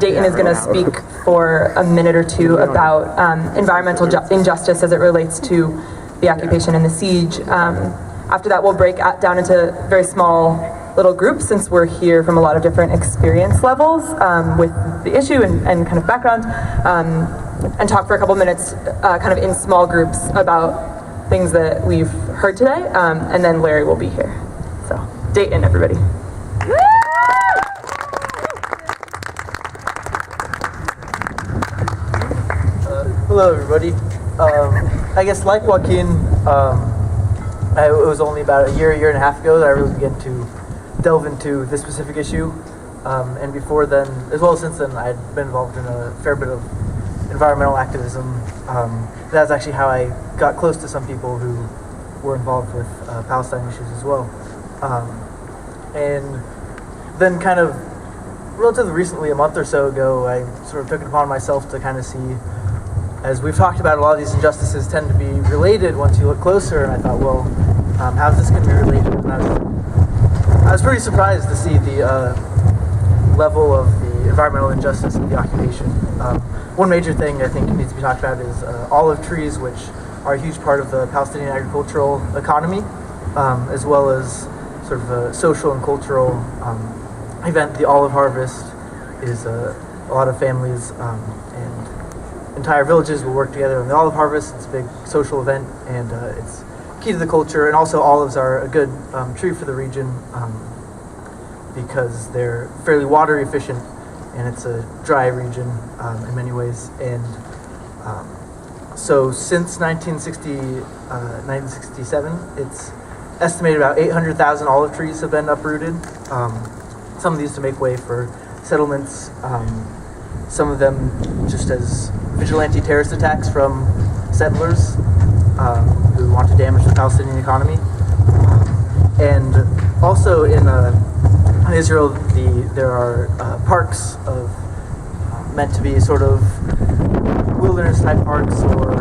Dayton is going to speak for a minute or two about environmental injustice as it relates to the occupation and the siege. After that, we'll break down into very small little groups, since we're here from a lot of different experience levels with the issue and kind of background, and talk for a couple minutes kind of in small groups about things that we've heard today, and then Larry will be here. So, Dayton, everybody. Hello, everybody. I guess like Joaquin, it was only about a year and a half ago that I really began to delve into this specific issue. And before then, as well as since then, I'd been involved in a fair bit of environmental activism. That's actually how I got close to some people who were involved with Palestine issues as well. And then kind of relatively recently, a month or so ago, I sort of took it upon myself to kind of see, as we've talked about, a lot of these injustices tend to be related once you look closer, and I thought, well, how's this going to be related? And I was pretty surprised to see the level of the environmental injustice of the occupation. One major thing I think needs to be talked about is olive trees, which are a huge part of the Palestinian agricultural economy, as well as sort of a social and cultural event. The olive harvest is a lot of families and entire villages will work together on the olive harvest. It's a big social event, and it's key to the culture. And also, olives are a good tree for the region because they're fairly water efficient, and it's a dry region in many ways. And so since 1967, it's estimated about 800,000 olive trees have been uprooted. Some of these to make way for settlements, some of them just as vigilante terrorist attacks from settlers who want to damage the Palestinian economy. And also in Israel, there are parks meant to be sort of wilderness type parks, or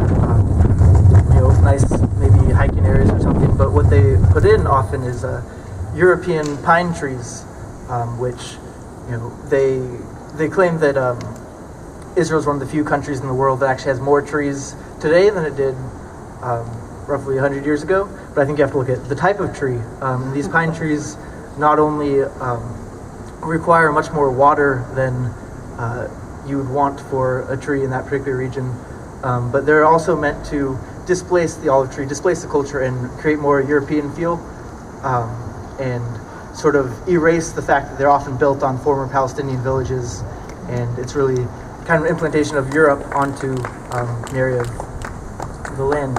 nice maybe hiking areas or something. But what they put in often is European pine trees, which they claim that Israel is one of the few countries in the world that actually has more trees today than it did roughly 100 years ago. But I think you have to look at the type of tree. These pine trees not only require much more water than you would want for a tree in that particular region, but they're also meant to displace the olive tree, displace the culture, and create more European feel, and sort of erase the fact that they're often built on former Palestinian villages, and it's really kind of implementation of Europe onto an area of the land.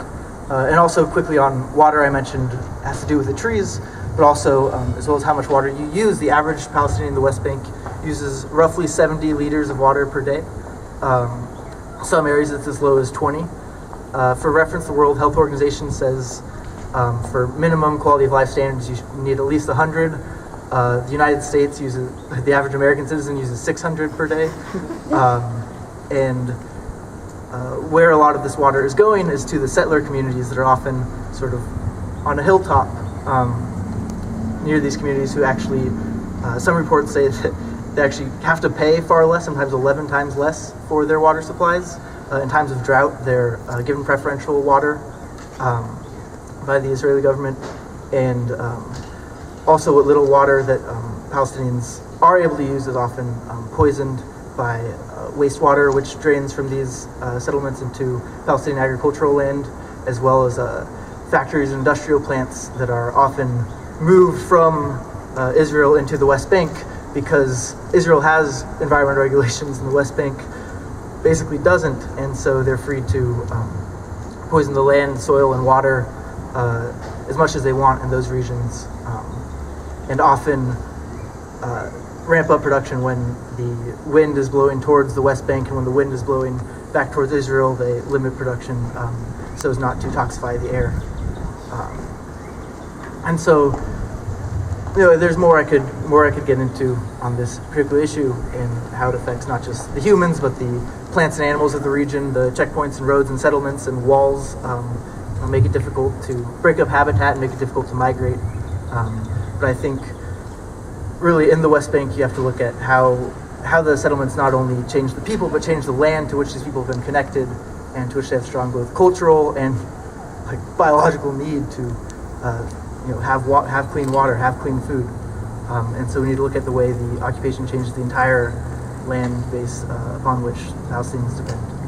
And also quickly on water, I mentioned has to do with the trees, but also as well as how much water you use. The average Palestinian in the West Bank uses roughly 70 liters of water per day. Some areas it's as low as 20. For reference, the World Health Organization says for minimum quality of life standards, you need at least 100. The United States the average American citizen uses 600 per day. And where a lot of this water is going is to the settler communities that are often sort of on a hilltop near these communities, who actually, some reports say that they actually have to pay far less, sometimes 11 times less for their water supplies. In times of drought, they're given preferential water by the Israeli government, and also what little water that Palestinians are able to use is often poisoned by wastewater, which drains from these settlements into Palestinian agricultural land, as well as factories and industrial plants that are often moved from Israel into the West Bank, because Israel has environmental regulations and the West Bank basically doesn't, and so they're free to poison the land, soil, and water as much as they want in those regions, and often ramp up production when the wind is blowing towards the West Bank, and when the wind is blowing back towards Israel, they limit production so as not to toxify the air. And so, there's more I could get into on this particular issue and how it affects not just the humans, but the plants and animals of the region. The checkpoints and roads and settlements and walls make it difficult to break up habitat and make it difficult to migrate. But I think really in the West Bank, you have to look at how how the settlements not only change the people, but change the land to which these people have been connected, and to which they have strong both cultural and like biological need to, have clean water, have clean food. And so we need to look at the way the occupation changes the entire land base upon which Palestinians depend.